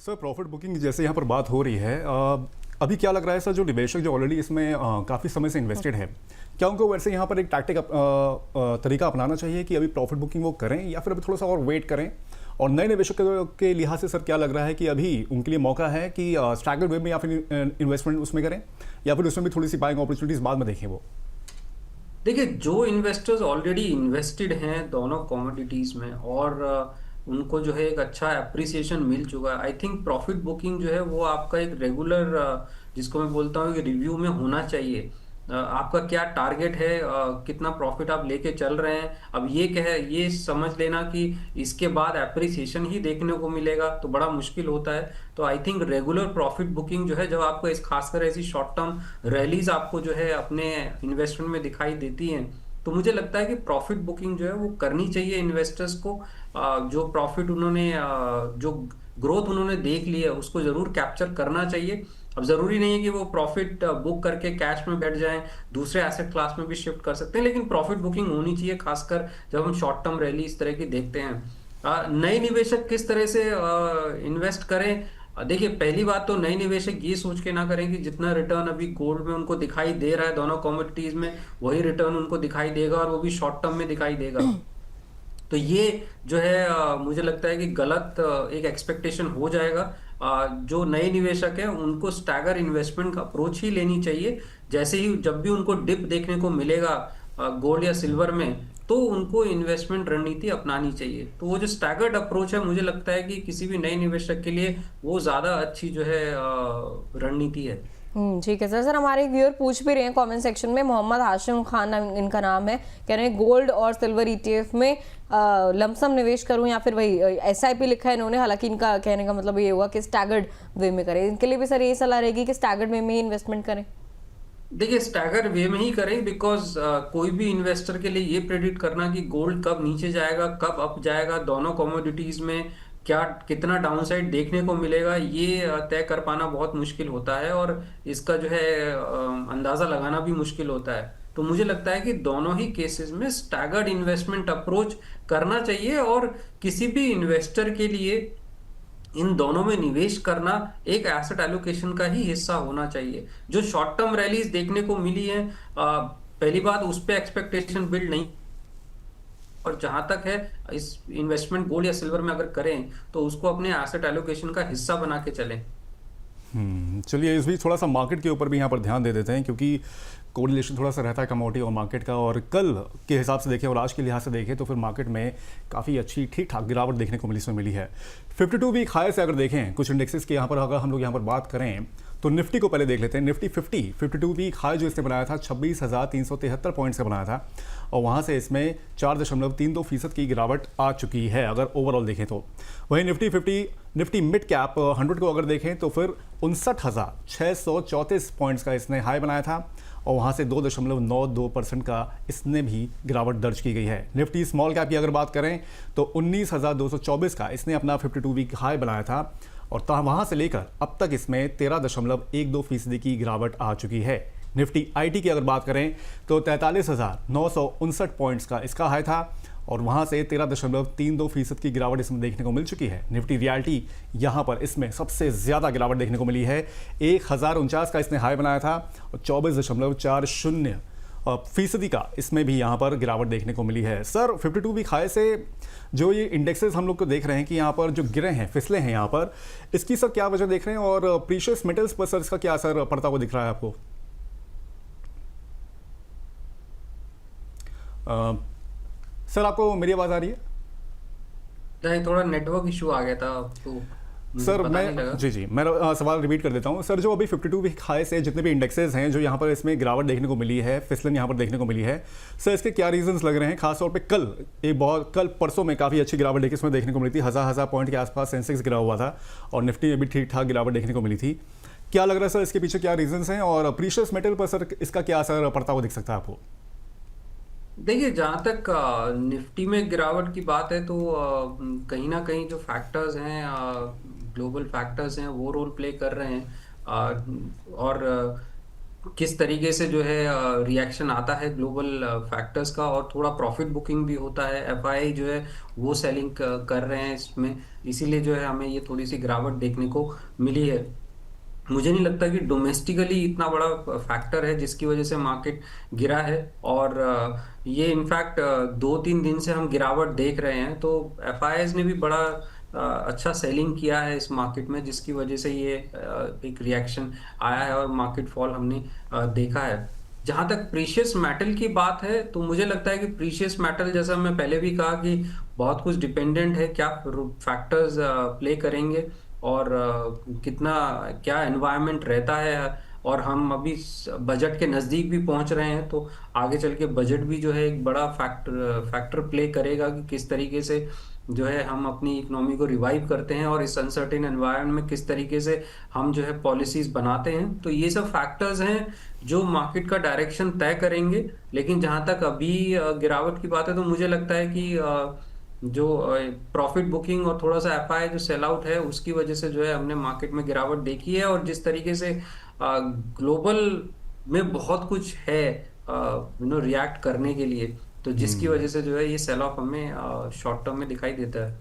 Sir profit booking जैसे यहाँ पर बात हो रही है, अभी क्या लग रहा है सर, जो निवेशक जो ऑलरेडी इसमें काफ़ी समय से इन्वेस्टेड है, क्या उनको वैसे यहाँ पर एक टैक्टिक तरीका अपनाना चाहिए कि अभी प्रॉफिट बुकिंग वो करें, या फिर अभी थोड़ा सा और वेट करें? और नए निवेशकों के लिहाज से सर क्या लग रहा है कि अभी उनके लिए मौका है कि स्टैगर्ड वे में या फिर इन्वेस्टमेंट उसमें करें, या फिर उसमें भी थोड़ी सी बाइंग अपॉर्चुनिटीज बाद में देखें वो? देखिए, जो इन्वेस्टर्स ऑलरेडी इन्वेस्टेड हैं दोनों कमोडिटीज में और उनको जो है एक अच्छा एप्रिसिएशन मिल चुका है, आई थिंक प्रॉफिट बुकिंग जो है वो आपका एक रेगुलर, जिसको मैं बोलता हूँ कि रिव्यू में होना चाहिए। आपका क्या टारगेट है, कितना प्रॉफिट आप लेके चल रहे हैं। अब ये समझ लेना कि इसके बाद एप्रिसिएशन ही देखने को मिलेगा तो बड़ा मुश्किल होता है। तो I think regular profit booking जो है, जब आपको इस खासकर ऐसी शॉर्ट टर्म रैलीज आपको जो है अपने इन्वेस्टमेंट में दिखाई देती हैं, तो मुझे लगता है कि प्रॉफिट बुकिंग जो है वो करनी चाहिए इन्वेस्टर्स को। जो प्रॉफिट उन्होंने जो ग्रोथ उन्होंने देख ली है उसको जरूर कैप्चर करना चाहिए। अब जरूरी नहीं है कि वो प्रॉफिट बुक करके कैश में बैठ जाएं, दूसरे एसेट क्लास में भी शिफ्ट कर सकते हैं, लेकिन प्रॉफिट बुकिंग होनी चाहिए, खासकर जब हम शॉर्ट टर्म रैली इस तरह की देखते हैं। नए निवेशक किस तरह से इन्वेस्ट करें? देखिए, पहली बात तो नए निवेशक ये सोच के ना करें कि जितना रिटर्न अभी गोल्ड में उनको दिखाई दे रहा है दोनों कमोडिटीज में, वही रिटर्न उनको दिखाई देगा और वो भी शॉर्ट टर्म में दिखाई देगा। तो ये जो है मुझे लगता है कि गलत एक एक्सपेक्टेशन हो जाएगा। जो नए निवेशक हैं उनको स्टैगर इन्वेस्टमेंट का अप्रोच ही लेनी चाहिए। जैसे ही जब भी उनको डिप देखने को मिलेगा गोल्ड या सिल्वर में, तो उनको इन्वेस्टमेंट रणनीति अपनानी चाहिए। तो वो जो स्टैगर्ड अप्रोच है, मुझे लगता है कि किसी भी नए निवेशक के लिए वो ज्यादा अच्छी जो है रणनीति है। ठीक है सर। सर हमारे एक व्यूअर पूछ भी रहे हैं कमेंट सेक्शन में, मोहम्मद हाशिम खान इनका नाम है, कह रहे हैं गोल्ड और सिल्वर ईटीएफ में लमसम निवेश करूं या फिर वही एसआईपी लिखा है इन्होंने, हालांकि इनका कहने का मतलब ये हुआ कि स्टैगर्ड वे में करें। इनके लिए भी सर यही सलाह रहेगी कि स्टैगर्ड वे में ही इन्वेस्टमेंट करें? देखिए, स्टैगर वे में ही करें, बिकॉज कोई भी इन्वेस्टर के लिए ये प्रेडिक्ट करना कि गोल्ड कब नीचे जाएगा कब अप जाएगा, दोनों कमोडिटीज में क्या कितना डाउनसाइड देखने को मिलेगा, ये तय कर पाना बहुत मुश्किल होता है और इसका जो है अंदाजा लगाना भी मुश्किल होता है। तो मुझे लगता है कि दोनों ही केसेस में स्टैगर्ड इन्वेस्टमेंट अप्रोच करना चाहिए, और किसी भी इन्वेस्टर के लिए इन दोनों में निवेश करना एक एसेट एलोकेशन का ही हिस्सा होना चाहिए। जो शॉर्ट टर्म रैलीज देखने को मिली है, पहली बात उस पे एक्सपेक्टेशन बिल्ड नहीं, और जहां तक है इस इन्वेस्टमेंट गोल्ड या सिल्वर में अगर करें तो उसको अपने एसेट एलोकेशन का हिस्सा बना के चलें। चलिए इस बीच थोड़ा सा मार्केट के ऊपर भी यहाँ पर ध्यान दे देते हैं, क्योंकि कोरिलेशन थोड़ा सा रहता है कमोडिटी और मार्केट का। और कल के हिसाब से देखें और आज के लिहाज से देखें तो फिर मार्केट में काफ़ी अच्छी ठीक ठाक गिरावट देखने को मिली है। 52 वीक हाई से अगर देखें कुछ इंडेक्सेस के यहाँ पर, अगर हम लोग यहाँ पर बात करें तो निफ्टी को पहले देख लेते हैं। निफ्टी 52 वीक हाई जो इसने बनाया था 26,373 पॉइंट से बनाया था, और वहाँ से इसमें 4.32% की गिरावट आ चुकी है अगर ओवरऑल देखें तो। वहीं निफ्टी मिड कैप 100 को अगर देखें तो फिर 59,634 पॉइंट्स का इसने हाई बनाया था, और वहाँ से 2.92% का इसने भी गिरावट दर्ज की गई है। निफ्टी स्मॉल कैप की अगर बात करें तो 19,224 का इसने अपना 52 वीक हाई बनाया था, और वहाँ से लेकर अब तक इसमें 13.12% की गिरावट आ चुकी है। निफ्टी आईटी की अगर बात करें तो 43,959 पॉइंट्स का इसका हाई था, और वहाँ से 13.32% की गिरावट इसमें देखने को मिल चुकी है। निफ्टी रियल्टी यहाँ पर इसमें सबसे ज़्यादा गिरावट देखने को मिली है। 1,049 का इसने हाई बनाया था, और 24.40% का इसमें भी यहाँ पर गिरावट देखने को मिली है। सर 52 वीक हाई से जो ये इंडेक्सेस हम लोग को देख रहे हैं कि यहाँ पर जो गिरे हैं, फिसले हैं यहाँ पर, इसकी सर क्या वजह देख रहे हैं, और प्रीशियस मेटल्स पर सर इसका क्या असर पड़ता हुआ दिख रहा है आपको? सर आपको मेरी आवाज़ आ रही है? नहीं, थोड़ा नेटवर्क इशू आ गया था तो सर पता नहीं लगा। जी मेरा सवाल रिपीट कर देता हूँ। सर जो अभी 52 वीक हाई से जितने भी इंडेक्सेस हैं जो यहाँ पर इसमें गिरावट देखने को मिली है, फिसलन यहाँ पर देखने को मिली है, सर इसके क्या रीजंस लग रहे हैं? खासतौर पे कल परसों में काफ़ी अच्छी गिरावट देखी इसमें देखने को मिली थी। हज़ार पॉइंट के आसपास सेंसेक्स गिरा हुआ था, और निफ्टी में भी ठीक ठाक गिरावट देखने को मिली थी। क्या लग रहा है सर इसके पीछे क्या रीजंस हैं, और प्रीशियस मेटल पर सर इसका क्या असर पड़ता हुआ दिख सकता है आपको? देखिए, जहाँ तक निफ्टी में गिरावट की बात है तो कहीं ना कहीं जो फैक्टर्स हैं, ग्लोबल फैक्टर्स हैं, वो रोल प्ले कर रहे हैं। और किस तरीके से जो है रिएक्शन आता है ग्लोबल फैक्टर्स का, और थोड़ा प्रॉफिट बुकिंग भी होता है। एफआई जो है वो सेलिंग कर रहे हैं इसमें, इसीलिए जो है हमें ये थोड़ी सी गिरावट देखने को मिली है। मुझे नहीं लगता कि डोमेस्टिकली इतना बड़ा फैक्टर है जिसकी वजह से मार्केट गिरा है। और ये इनफैक्ट 2-3 दिन से हम गिरावट देख रहे हैं, तो एफआईआईज ने भी बड़ा अच्छा सेलिंग किया है इस मार्केट में, जिसकी वजह से ये एक रिएक्शन आया है और मार्केट फॉल हमने देखा है। जहां तक प्रीशियस मेटल की बात है, तो मुझे लगता है कि प्रीशियस मेटल, जैसा मैं पहले भी कहा, कि बहुत कुछ डिपेंडेंट है, क्या फैक्टर्स प्ले करेंगे और कितना क्या एनवायरनमेंट रहता है। और हम अभी बजट के नज़दीक भी पहुंच रहे हैं, तो आगे चल के बजट भी जो है एक बड़ा फैक्टर प्ले करेगा कि किस तरीके से जो है हम अपनी इकोनॉमी को रिवाइव करते हैं, और इस अनसर्टेन एनवायरनमेंट में किस तरीके से हम जो है पॉलिसीज बनाते हैं। तो ये सब फैक्टर्स हैं जो मार्केट का डायरेक्शन तय करेंगे। लेकिन जहां तक अभी गिरावट की बात है, तो मुझे लगता है कि जो प्रॉफिट बुकिंग और थोड़ा सा एफआई जो सेल आउट है, उसकी वजह से जो है हमने मार्केट में गिरावट देखी है। और जिस तरीके से ग्लोबल में बहुत कुछ है रिएक्ट करने के लिए, तो जिसकी वजह से जो है ये सेल ऑफ हमें शॉर्ट टर्म में दिखाई देता है।